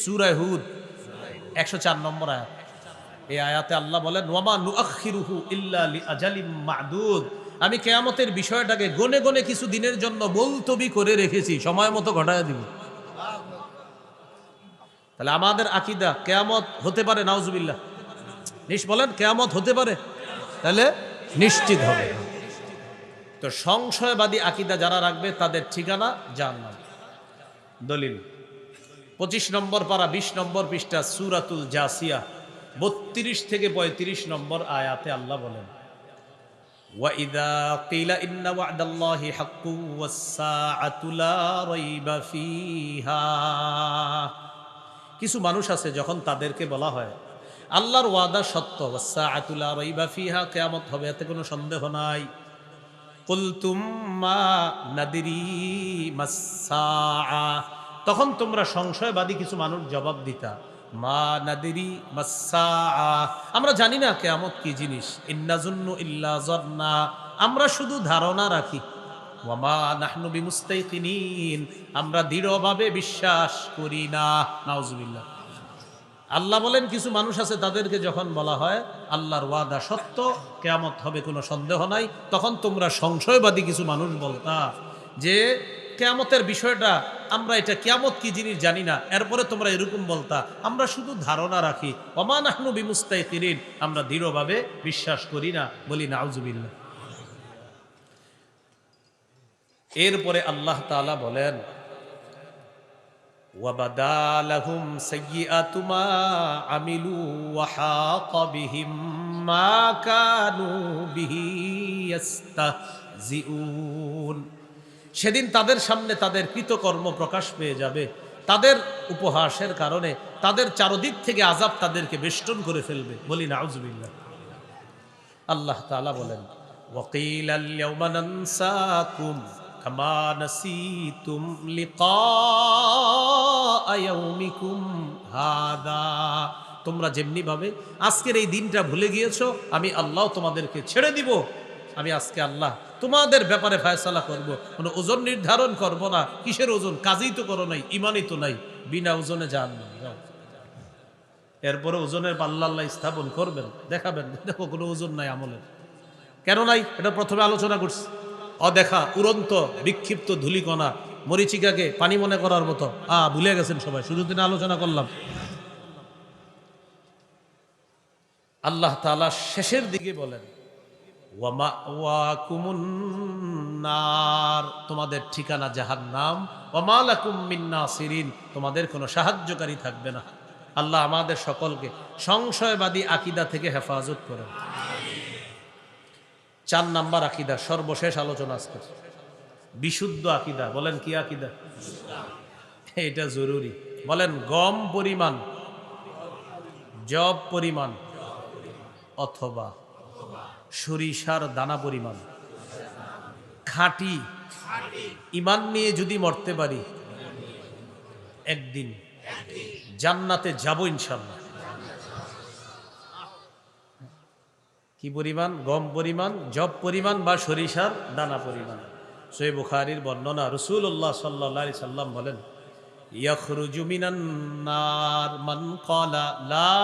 সূরা হুদ 104 নম্বর আয়াত। এই আয়াতে আল্লাহ বলেন ওয়ামা নুআখিরুহু ইল্লা লিআজালিম মা'দুদ, আমি কিয়ামতের বিষয়টাকে গনে গনে কিছু দিনের জন্য মুলতবি করে রেখেছি, সময় মতো ঘটায় দিব। তাহলে আমাদের আকীদা কিয়ামত হতে পারে, নাউজুবিল্লাহ, বলেন কিয়ামত হতে পারে, তাহলে নিশ্চিত হবে। তো সংশয়বাদী আকীদা যারা রাখবে তাদের ঠিকানা জাহান্নাম। দলিল 25 নম্বর পারা 20 নম্বর পৃষ্ঠা সূরাতুল জাসিয়া 32 থেকে 35 নম্বর আয়াতে আল্লাহ বলেন, وَإِذَا قِيلَ إِنَّ وَعْدَ اللَّهِ حَقٌّ وَالسَّاعَةُ لَا رَيْبَ فِيهَا। কিছু মানুষ আছে যখন তাদেরকে বলা হয় আল্লাহর ওয়াদা সত্য, وَالسَّاعَةُ لَا رَيْبَ فِيهَا, কিয়ামত হবে এতে কোনো সন্দেহ নাই। কুলতুম মা নাদরি মাস-সাআ, তখন তোমরা সংশয়বাদী কিছু মানুষ জবাব দিতা মা নাদরি মাস-সাআ, আমরা জানি না কিয়ামত কি জিনিস। ইন্নাজুন্নু ইল্লা যান্না, আমরা শুধু ধারণা রাখি। ওয়া মা নাহনু বিমুস্তাইকিনিন, আমরা দৃঢ়ভাবে বিশ্বাস করি না। নাউজুবিল্লাহ। আল্লাহ বলেন কিছু মানুষ আছে তাদেরকে যখন বলা হয় আল্লাহর ওয়াদা সত্য, কিয়ামত হবে কোনো সন্দেহ নাই, তখন তোমরা সংশয়বাদী কিছু মানুষ বলতা যে কিয়ামতের বিষয়টা আমরা এটা কিয়ামত কি জিনিস জানি না, এরপরে তোমরা এরকম বলতা আমরা শুধু ধারণা রাখি। ওমা নাহনু বিমুস্তাইকিনিন, আমরা দৃঢ়ভাবে বিশ্বাস করি না। বলি নাউজুবিল্লাহ। এরপরে আল্লাহ তাআলা বলেন وَبَدَا لَهُمْ سَيِّئَاتُ مَا عَمِلُوا وَحَاقَ بِهِم مَّا كَانُوا بِهِ يَسْتَهْزِئُونَ। সেদিন তাদের সামনে তাদের কৃতকর্ম প্রকাশ পেয়ে যাবে, তাদের উপহাসের কারণে তাদের চারদিক থেকে আযাব তাদেরকে বেষ্টন করে ফেলবে। বলি নাউজুবিল্লাহ। আল্লাহ তাআলা বলেন وَقِيلَ الْيَوْمَ نَنسَاكُمْ কামা নাসিতুম লিকা ইয়াউমিকুম হাদা, তোমরা যেমনি ভাবে আজকের এই দিনটা ভুলে গিয়েছো, আমি আল্লাহ তোমাদেরকে ছেড়ে দিব। আমি আজকে আল্লাহ তোমাদের ব্যাপারে ফয়সালা করব, কোনো ওজন নির্ধারণ করব না। কিসের ওজন? কাজই তো করো নাই, ইমানই তো নাই, বিনা ওজনে জাহান্নাম যাও। এরপরে ওজনের পাল্লা আল্লাহ স্থাপন করবেন, দেখাবেন দেখো কোনো ওজন নাই আমলের। কেন নাই? এটা প্রথমে আলোচনা করছি। অদেখা উড়ন্ত বিক্ষিপ্ত ধূলিকণা মরিচিকাকে পানি মনে করার মতো ভুলে গেছেন সবাই, শুধু দিন আলোচনা করলাম। আল্লাহ তাআলা শেষের দিকে বলেন ওয়া মাওয়াকুমুন নার, তোমাদের ঠিকানা জাহান্নাম। ওয়া মা লাকুম মিন নাসিরিন, তোমাদের কোনো সাহায্যকারী থাকবে না। আল্লাহ আমাদের সকলকে সংশয়বাদী আকীদা থেকে হেফাজত করেন। 4 নাম্বার আকীদা, সর্বশেষ আলোচনা আজকে, বিশুদ্ধ আকীদা। বলেন কি আকীদা? এটা জরুরি। বলেন গম পরিমাণ, জব পরিমাণ, অথবা সরিষার দানা পরিমাণ খাঁটি ঈমান নিয়ে যদি মরতে পারি একদিন জান্নাতে যাব ইনশাআল্লাহ। কি পরিমাণ? গম পরিমাণ, জব পরিমাণ বা সরিষার দানা পরিমাণ। সহিহ বুখারীর বর্ণনা, রাসূলুল্লাহ সাল্লাল্লাহু আলাইহি সাল্লাম বলেন ইয়াখরুজু মিনান নার মান ক্বালা লা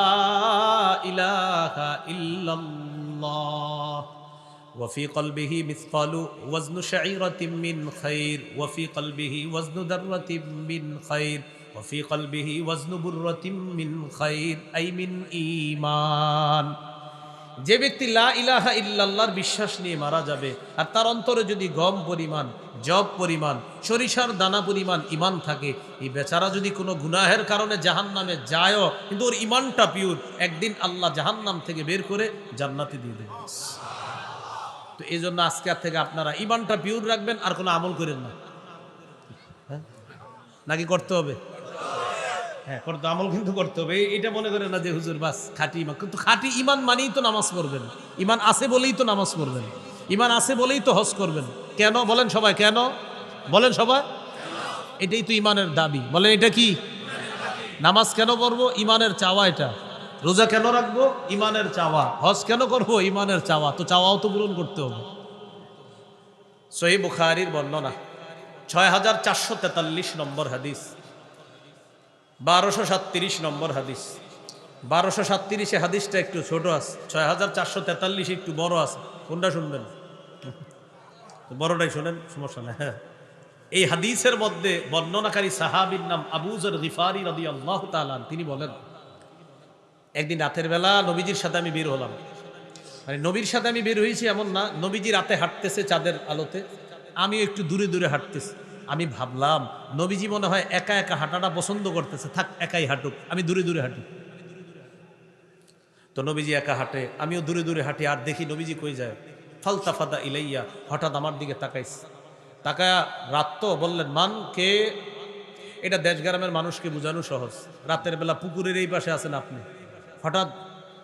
ইলাহা ইল্লাল্লাহ ওয়া ফি কলবিহি মিসকালু ওয়াজনু শাঈরাতিন মিন খাইর ওয়া ফি কলবিহি ওয়াজনু দাররাতিন মিন খাইর ওয়া ফি কলবিহি ওয়াজনু বুররাতিন মিন খাইর আই মিন ঈমান। যে ব্যক্তি লা ইলাহা ইল্লাল্লাহর বিশ্বাস নিয়ে মারা যাবে আর তার অন্তরে যদি গম পরিমাণ, জব পরিমাণ, সরিষার দানা পরিমাণ ঈমান থাকে, এই বেচারা যদি কোনো গুনাহের কারণে জাহান্নামে যায়ও কিন্তু ওর ঈমানটা পিওর, একদিন আল্লাহ জাহান্নাম থেকে বের করে জান্নাতে দিয়ে দেবেন। তো এই জন্য আজকে থেকে আপনারা ঈমানটা পিওর রাখবেন, আর কোনো আমল করেন না। হ্যাঁ নাকি করতে হবে? হ্যাঁ করতে, আমল কিন্তু করতে হবে। এটা মনে করেন না যে হুজুর বাস খাঁটি ঈমান, কিন্তু খাঁটি ঈমান মানেই তো নামাজ পড়বেন, ঈমান আছে বলেই তো নামাজ পড়বেন, ঈমান আছে বলেই তো হজ করবেন। কেন বলেন সবাই? কেন বলেন সবাই? এটাই তো ঈমানের দাবি। বলেন এটা কি? নামাজ কেন পড়বো? ঈমানের চাওয়া এটা। রোজা কেন রাখবো? ঈমানের চাওয়া। হজ কেন করবো? ঈমানের চাওয়া। তো চাওয়াও তো পূরণ করতে হবে। সহিহ বুখারীর বর্ণনা 6443 নম্বর হাদিস, 1237 নম্বর হাদিস। 1237 হাদিসটা একটু ছোট আছে, 6443 একটু বড় আছে। কোনটা শুনবেন? বড়টাই শোনেন, সমস্যা নেই। হ্যাঁ, এই হাদিসের মধ্যে বর্ণনাকারী সাহাবীর নাম আবু যর গিফারি রাদিয়াল্লাহু তাআলা। তিনি বলেন একদিন রাতের বেলা নবীজির সাথে আমি বের হলাম। মানে নবীর সাথে আমি বের হয়েছি এমন না, নবীজি রাতে হাঁটতেছে চাঁদের আলোতে, আমিও একটু দূরে দূরে হাঁটতেছি। আমি ভাবলাম নবীজি মনে হয় একা একা হাঁটাটা পছন্দ করতেছে, থাক একাই হাঁটুক, আমি দূরে দূরে হাঁটি। তো নবীজি একা হাঁটে, আমিও দূরে দূরে হাঁটি, আর দেখি নবীজি কই যায়। ফালতাফাতা ইলাইয়া, হঠাৎ আমার দিকে তাকাইছে। তাকায়া রাত তো বললেন, মান কে? এটা দেশ গ্রামের মানুষকে বোঝানো সহজ। রাতের বেলা পুকুরের এই পাশে আছেন আপনি, হঠাৎ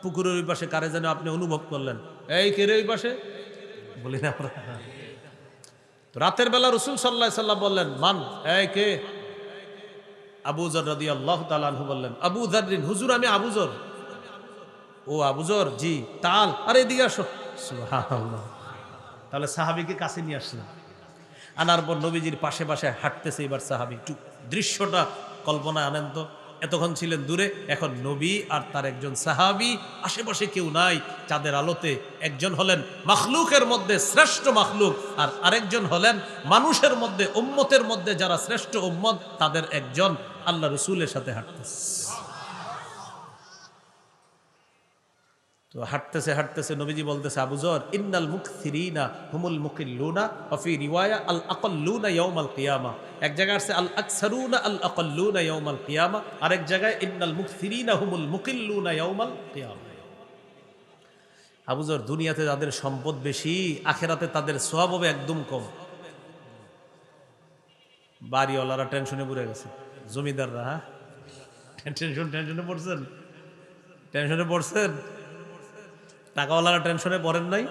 পুকুরের ওই পাশে কারে যেন আপনি অনুভব করলেন, এই কে রে ওই পাশে, বলি না আমরা। তো রাতের বেলা রসুল সাল্লাল্লাহু আলাইহি সাল্লাম বললেন, মান, এই কে? আবু যর রাদিয়াল্লাহু তাআলা আনহু বললেন, আবু যাররিন, হুজুর আমি আবু যর। ও আবু যর, জি, তাল, আরে এদিকে আসো। সুবহানাল্লাহ। তাহলে সাহাবীকে কাছে নিয়ে আসলেন, আনার পর নবীজির পাশে পাশে হাঁটতেছে। এবার সাহাবী, একটু দৃশ্যটা কল্পনায় আনেন তো, এতক্ষণ ছিলেন দূরে, এখন নবী আর তার একজন সাহাবী, আশেপাশে কেউ নাই, চাঁদের আলোতে। একজন হলেন মাখলুকের মধ্যে শ্রেষ্ঠ মাখলুক, আর আরেকজন হলেন মানুষের মধ্যে, উম্মতের মধ্যে যারা শ্রেষ্ঠ উম্মত, তাদের একজন, আল্লাহ রসুলের সাথে হাঁটতেছে। তো হাঁটতেছে হাঁটতেছে নবীজি বলতেছে, আবু যর, ইন্নাল মুকসিরিনা হুমুল মুকিল্লুনা ওয়া ফি রিওয়ায়া আল আকাল্লুনা ইয়াউমাল কিয়ামা। এক জায়গায় আছে আল আকসারুনা আল আকাল্লুনা ইয়াউমাল কিয়ামা, আরেক জায়গায় ইন্নাল মুকসিরিনা হুমুল মুকিল্লুনা ইয়াউমাল কিয়ামা। আবু যর, দুনিয়াতে যাদের সম্পদ বেশি, আখিরাতে তাদের সওয়াব হবে একদম কম। বাড়িওয়ালারা টেনশনে পড়ে গেছে, জমিদাররা, হ্যাঁ টেনশনে পড়ছেন, টেনশনে পড়ছেন। টাকাওয়ালারা টেনশনে পড়েন নাই?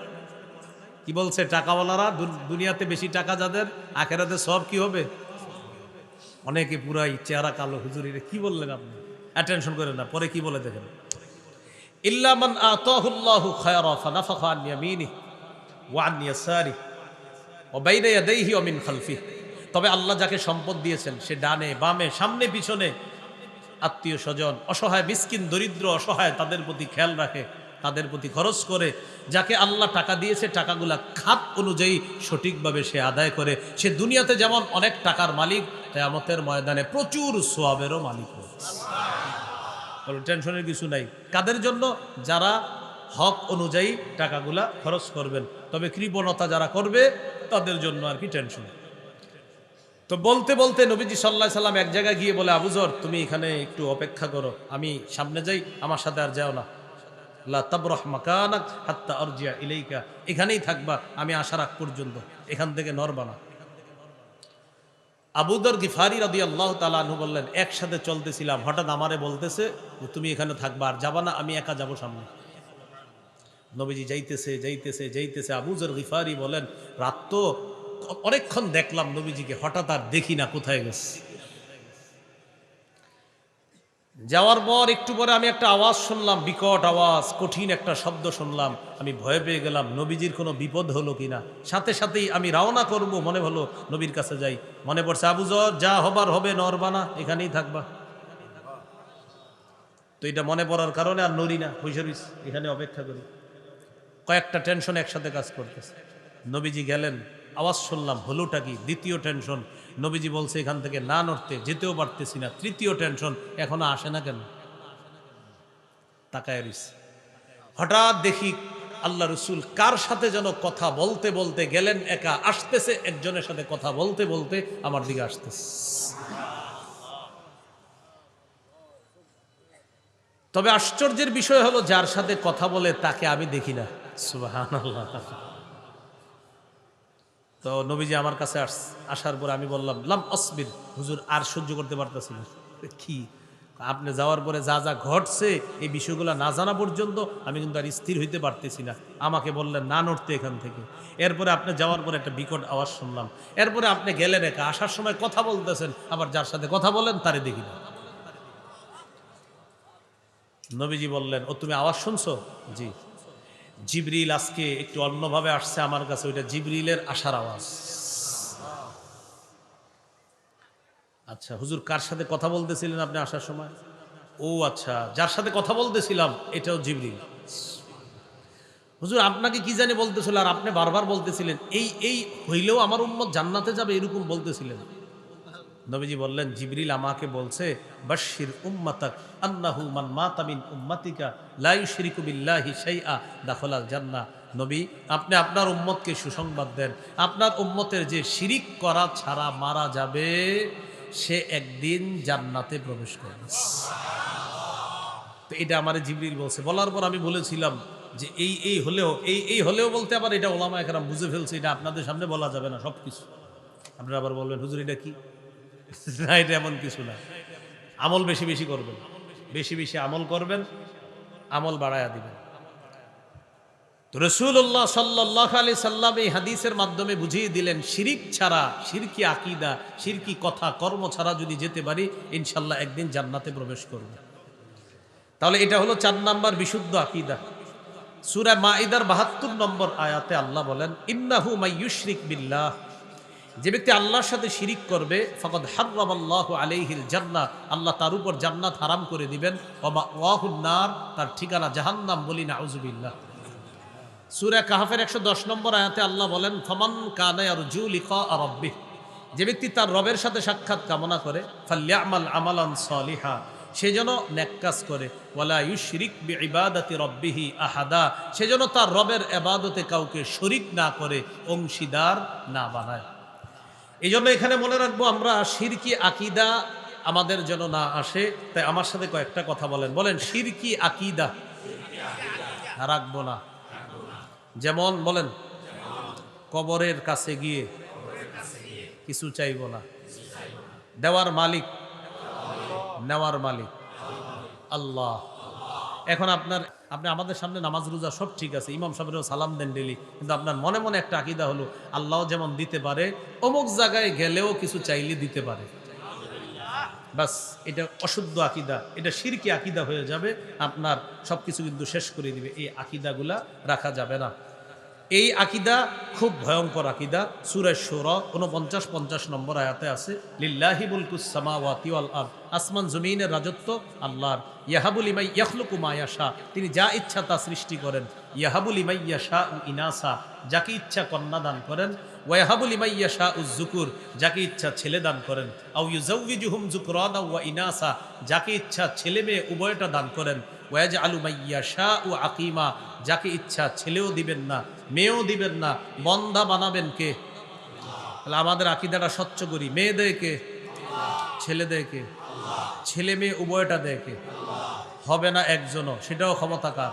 কি বলছে? টাকাওয়ালারা, দুনিয়াতে বেশি টাকা যাদের, আখেরাতে সব কি হবে? অনেকে পুরাই চেহারা কালো, হুজুরি কি বললেন আপনি? টেনশন করেন না, পরে কি বলে দেখেন। ইল্লা মান আতাহুল্লাহু খায়রা ফানাফাখা আন ইয়ামিনিহি ওয়া আন ইয়াসারিহি ওয়া বাইনা ইয়াদাইহি ওয়া মিন খালফিহি। তবে আল্লাহ যাকে সম্পদ দিয়েছেন, সে ডানে বামে সামনে পিছনে আত্মীয় স্বজন, অসহায় মিসকিন দরিদ্র অসহায়, তাদের প্রতি খেয়াল রাখে, তাদের প্রতি খরচ করে। যাকে আল্লাহ টাকা দিয়েছে, টাকাগুলা খাত অনুযায়ী সঠিকভাবে সে আদায় করে, সে দুনিয়াতে যেমন অনেক টাকার মালিক, কিয়ামতের ময়দানে প্রচুর সওয়াবেরও মালিক হবে। টেনশনের কিছু নাই। কাদের জন্য? যারা হক অনুযায়ী টাকাগুলা খরচ করবেন। তবে কৃপণতা যারা করবে, তাদের জন্য আর কি টেনশন। তো বলতে বলতে নবীজি সাল্লাল্লাহু আলাইহি সাল্লাম এক জায়গায় গিয়ে বলে, আবু যর, তুমি এখানে একটু অপেক্ষা করো, আমি সামনে যাই, আমার সাথে আর যাও না। লা তাবরাহ মাকানাক হাত্তা আরজিয়া ইলাইকা, এখানেই থাকবা আমি আসার আগ পর্যন্ত, এখান থেকে নড়বা না। আবু যর গিফারি রাদিয়াল্লাহু তাআলা আনহু বললেন, একসাথে চলতেছিলাম, হঠাৎ আমারে বলতেছে যে তুমি এখানে থাকবা, আর যাবা না, আমি একা যাব সামনে। নবীজি যাইতেছে যাইতেছে যাইতেছে। আবু যর গিফারি বলেন, রাত তো অনেকক্ষণ দেখলাম নবীজিকে, হঠাৎ আর দেখি না, কোথায় গেছে। যাওয়ার পর একটু পরে আমি একটা আওয়াজ শুনলাম, বিকট আওয়াজ, কঠিন একটা শব্দ শুনলাম। আমি ভয় পেয়ে গেলাম, নবীজির কোনো বিপদ হলো কিনা। সাথে সাথেই আমি রওনা করব, মনে হলো নবীর কাছে যাই। মনে পড়ছে, আবু যর, যা হবার হবে, নড়বা না, এখানেই থাকবা। তো এটা মনে পড়ার কারণে আর নড়ি না, বসে রইছি, এখানে অপেক্ষা করি। কয়েকটা টেনশন একসাথে কাজ করতেছে। নবীজি গেলেন, আওয়াজ শুনলাম, হলোটা কি? দ্বিতীয় টেনশন, নবীজি বলছে এখান থেকে না নড়তে, যেতেও পারতেছি না। তৃতীয় টেনশন, এখনো আসে না কেন? তাকায় রইছে। হঠাৎ দেখি আল্লাহ রসুল কার সাথে যেন কথা বলতে বলতে গেলেন, একা আসতেছে, একজনের সাথে কথা বলতে বলতে আমার দিকে আসতেছে। তবে আশ্চর্যের বিষয় হলো, যার সাথে কথা বলে তাকে আমি দেখি না। সুবহানাল্লাহ। তো নবীজি আমার কাছে আসার পর আমি বললাম, লাম আসবির, হুজুর আর সহ্য করতে পারতেছি না। কি? আপনি যাওয়ার পরে যা যা ঘটছে, এই বিষয়গুলো না জানা পর্যন্ত আমি কিন্তু আর স্থির হইতে পারতেছি না। আমাকে বললেন না নড়তে এখান থেকে। এরপরে আপনি যাওয়ার পরে একটা বিকট আওয়াজ শুনলাম। এরপরে আপনি গেলেন একা, আসার সময় কথা বলতেছেন, আবার যার সাথে কথা বলেন তারে দেখি না। নবীজি বললেন, ও তুমি আওয়াজ শুনছো? জি। জিবরিল আজকে একটু অন্যভাবে আসছে আমার কাছে, ওইটা জিবরিলের আসার আওয়াজ। আচ্ছা হুজুর, কার সাথে কথা বলতেছিলেন আপনি আসার সময়? ও আচ্ছা, যার সাথে কথা বলতেছিলাম এটাও জিবরিল। হুজুর, আপনাকে কি জানি বলতেছিল, আর আপনি বারবার বলতেছিলেন এই এই হইলেও আমার উম্মত জান্নাতে যাবে, এরকম বলতেছিলেন। নবীজি বললেন, জিবরিল আমাকে বলছে, বাশশির উম্মাতাক আন্নাহু মান মাতা মিন উম্মাতিকা লা ইউশরিকু বিল্লাহি শাইআ দাখালাল জান্নাহ। নবী, আপনি আপনার উম্মতকে সুসংবাদ দেন, আপনার উম্মতের যে শিরিক করা ছাড়া মারা যাবে সে একদিন জান্নাতে প্রবেশ করবে। তো এটা আমার জিবরিল বলছে। বলার পর আমি বলেছিলাম যে এই হলেও বলতে আবার এটা ওলামায়ে কেরাম বুঝে ফেলছে, এটা আপনাদের সামনে বলা যাবে না সব কিছু। আপনারা আবার বলবেন, হুজুর এটা কি? না, এটা এমন কিছু না। আমল বেশি বেশি করবেন, বেশি বেশি আমল করবেন, আমল বাড়ায়া দিবেন। তো রাসূলুল্লাহ সাল্লাল্লাহু আলাইহি সাল্লাম এই হাদিসের মাধ্যমে বুঝিয়ে দিলেন, শিরিক ছাড়া, শিরকি আকীদা, শিরকি কথা কর্ম ছাড়া যদি যেতে পারি, ইনশাআল্লাহ একদিন জান্নাতে প্রবেশ করব। তাহলে এটা হলো 4 নাম্বার বিশুদ্ধ আকীদা। সূরা মাইদার 72 নম্বর আয়াতে আল্লাহ বলেন, ইন্নাহু মাইয়ুশরিক বিল্লাহ, যে ব্যক্তি আল্লাহর সাথে শিরিক করবে, ফাকাদ হারামাল্লাহু আলাইহিল জান্নাহ, আল্লাহ তার উপর জান্নাত হারাম করে দিবেন, ওয়া মাওয়াহুন নার, তার ঠিকানা জাহান্নাম। বলি নাউযুবিল্লাহ। সূরা কাহফের 110 নম্বর আয়াতে আল্লাহ বলেন, ফামান কানা ইয়ারজু লিকা রাব্বিহ, যে ব্যক্তি তার রবের সাথে সাক্ষাৎ কামনা করে, ফালইয়ামাল আমালান সলিহা, সে যেন নেক কাজ করে, ওয়ালা ইউশরিক বিইবাদাতি রাব্বিহি আহাদা, সে যেন তার রবের ইবাদতে কাউকে শরীক না করে, অংশীদার না বানায়। এই জন্য এখানে মনে রাখবো, আমরা শিরকি আকীদা আমাদের যেন না আসে। তাই আমার সাথে কয়েকটা কথা বলেন, বলেন শিরকি আকীদা রাখবো না। যেমন বলেন, কবরের কাছে গিয়ে কিছু চাইব না, দেওয়ার মালিক নেওয়ার মালিক আল্লাহ। এখন আপনি আমাদের সামনে নামাজ রোজা সব ঠিক আছে, ইমাম সাহেবেরও সালাম দেন ডেলি, কিন্তু আপনার মনে মনে একটা আকীদা হলো, আল্লাহ যেমন দিতে পারে, অমুক জায়গায় গেলেও কিছু চাইলে দিতে পারে। বাস, এটা অশুদ্ধ আকীদা, এটা শিরকি আকীদা হয়ে যাবে, আপনার সবকিছু কিন্তু শেষ করে দিবে। এই আকীদাগুলা রাখা যাবে না। এই আকীদা খুব ভয়ঙ্কর আকীদা। সূরা শুরা 49-50 নম্বর আয়াতে আছে, লিল্লাহি মুলকুস সামাওয়াতি ওয়াল আরদ, আসমান জমিনের রাজত্ব আল্লাহর। ইয়াহাবু লিমান ইয়াখলুকু মা ইয়াশা, তিনি যা ইচ্ছা তা সৃষ্টি করেন। ইয়াহাবু লিমান ইয়াশা ইনাসা, যাকে ইচ্ছা কন্যা দান করেন। ওয়া ইয়াহাবু লিমান ইয়াশা যুকুর, যাকে ইচ্ছা ছেলে দান করেন। আও ইউযাউযিজুহুম যুকরানা ওয়া ইনাসা, যাকে ইচ্ছা ছেলে মেয়ে উভয়টা দান করেন। ওয়াজআলু মাইয়াশাউ আকিমা, যাকে ইচ্ছা ছেলেও দিবেন না মেয়েও দিবেন না, বন্ধা বানাবেন কে? তাহলে আমাদের আকীদাটা স্বচ্ছ করি, মেয়ে দেয় কে? ছেলে দেয় কে? ছেলে মেয়ে উভয়টা দেয় কে? হবে না একজনও, সেটাও ক্ষমতা কার?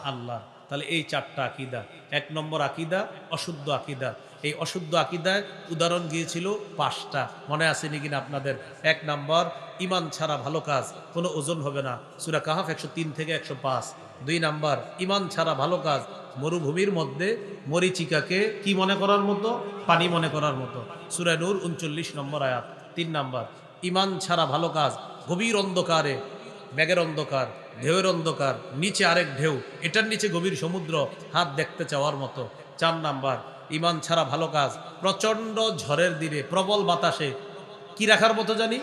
আল্লাহ। তাহলে এই 4টা আকীদা। 1 নম্বর আকীদা অশুদ্ধ আকীদা। এই অশুদ্ধ আকীদায় উদাহরণ গিয়েছিল 5টা, মনে আছে নাকি না আপনাদের? 1 নম্বর, ঈমান ছাড়া ভালো কাজ কোনো ওজন হবে না, সূরা কাহফ 103 থেকে 105। 2 নম্বর, ঈমান ছাড়া ভালো কাজ মরুভূমির মধ্যে মরিচিকাকে কি মনে করার মতো? পানি মনে করার মতো, সূরা নূর 39 নম্বর আয়াত। 3 নম্বর, ঈমান ছাড়া ভালো কাজ গভীর অন্ধকারে, ব্যাগের অন্ধকার, ঢেউয়ের অন্ধকার, নিচে আরেক ঢেউ, এটার নিচে গভীর সমুদ্র, হাত দেখতে চাওয়ার মতো। 4 নাম্বার, ঈমান ছাড়া ভালো কাজ প্রচন্ড ঝড়ের দিনে প্রবল বাতাসে কি রাখার মতো জানি?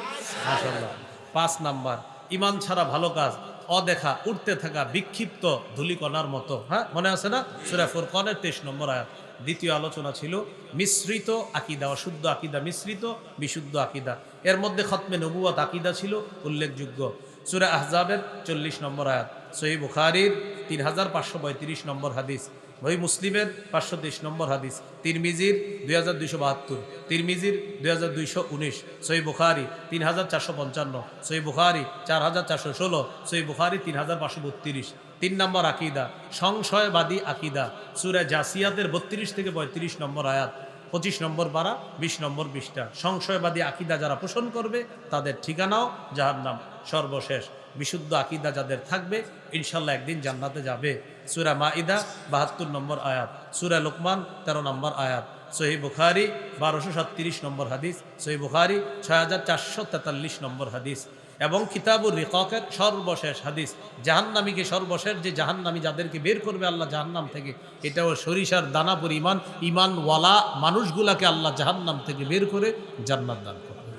মাশাআল্লাহ। 5 নাম্বার, ঈমান ছাড়া ভালো কাজ অদেখা উঠতে থাকা বিক্ষিপ্ত ধূলিকণার মতো। হ্যাঁ, মনে আছে না? সূরা ফুরকানের 23 নম্বর আয়াত। দ্বিতীয় আলোচনা ছিল মিশ্রিত আকীদা, অশুদ্ধ আকীদা মিশ্রিত বিশুদ্ধ আকীদা। এর মধ্যে খতমে নবুয়ত আকীদা ছিল উল্লেখযোগ্য। সূরা আহজাবের 40 নম্বর আয়াত, সহিহ বুখারীর 3532 নম্বর হাদিস, সহিহ মুসলিমের 523 নম্বর হাদিস, তিরমিজির 2272, তিরমিজির 2219, সহিহ বুখারী 3455, সহিহ বুখারী 4416, সহিহ বুখারী 3532। 3 নম্বর আকীদা সংশয়বাদী আকীদা, সূরা জাসিয়াতের 32 থেকে 35 নম্বর আয়াত, 25 নম্বর পারা, 20 নম্বর পৃষ্ঠা। সংশয়বাদী আকীদা যারা পোষণ করবে তাদের ঠিকানাও জাহান্নাম, সর্বশেষ। বিশুদ্ধ আকীদা যাদের থাকবে ইনশাল্লাহ একদিন জান্নাতে যাবে। সূরা মাইদা 72 নম্বর আয়াত, সূরা লোকমান 13 নম্বর আয়াত, সহিহ বুখারী 1237 নম্বর হাদিস, সহিহ বুখারী 6443 নম্বর হাদিস, এবং কিতাবুর রিকাকের সর্বশেষ হাদিস। জাহান্নামীকে সর্বশেষ, যে জাহান্নামী যাদেরকে বের করবে আল্লাহ জাহান্নাম থেকে, এটাও সরিষার দানা পরিমাণ ঈমানওয়ালা মানুষগুলাকে আল্লাহ জাহান্নাম থেকে বের করে জান্নাত দান করবেন।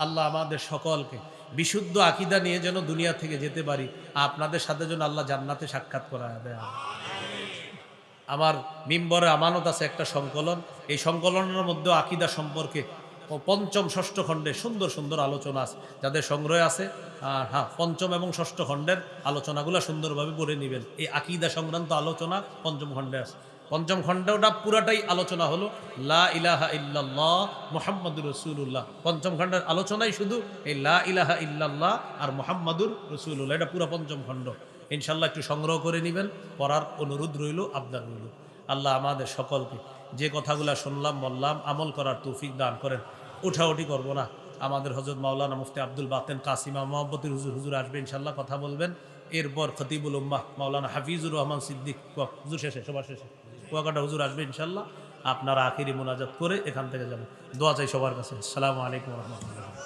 আল্লাহ আমাদের সকলকে বিশুদ্ধ আকীদা নিয়ে যেন দুনিয়া থেকে যেতে পারি, আপনাদের সাথে যেন আল্লাহ জান্নাতে সাক্ষাৎ করা দেয়। আমার মিম্বরে আমানত আছে একটা সংকলন, এই সংকলনের মধ্যে আকীদা সম্পর্কে ও পঞ্চম ষষ্ঠ খণ্ডে সুন্দর সুন্দর আলোচনা আছে, যাদের সংগ্রহে আছে। আর হ্যাঁ, পঞ্চম এবং ষষ্ঠ খণ্ডের আলোচনাগুলো সুন্দরভাবে পড়ে নেবেন। এই আকীদা সংক্রান্ত আলোচনা পঞ্চম খণ্ডে আছে। পঞ্চম খণ্ডটা পুরাটাই আলোচনা হলো লা ইলাহা ইল্লাল্লাহ মুহাম্মাদুর রাসূলুল্লাহ। পঞ্চম খণ্ডের আলোচনাই শুধু এই লা ইলাহা ইল্লাল্লাহ আর মুহাম্মাদুর রাসূলুল্লাহ, এটা পুরো পঞ্চম খণ্ড। ইনশাল্লাহ একটু সংগ্রহ করে নেবেন, পড়ার অনুরোধ রইল, আবদার রইল। আল্লাহ আমাদের সকলকে যে কথাগুলো শুনলাম বললাম আমল করার তৌফিক দান করেন। উঠাউঠি করবো না। আমাদের হযরত মাওলানা মুফতি আব্দুল বাতেন কাসিমা মোহাম্মতুল হুজুর আসবে ইনশাল্লাহ, কথা বলবেন। এরপর খতিবুল উম্মাহ মাওলানা হাফিজুর রহমান সিদ্দিক হুজুর শেষে সবার শেষে কুয়াকাটা হুজুর আসবে ইনশাল্লাহ। আপনারা আখিরি মোনাজাত করে এখান থেকে যাবেন। দোয়া চাই সবার কাছে। আসসালামু আলাইকুম ওয়া রাহমাতুল্লাহ।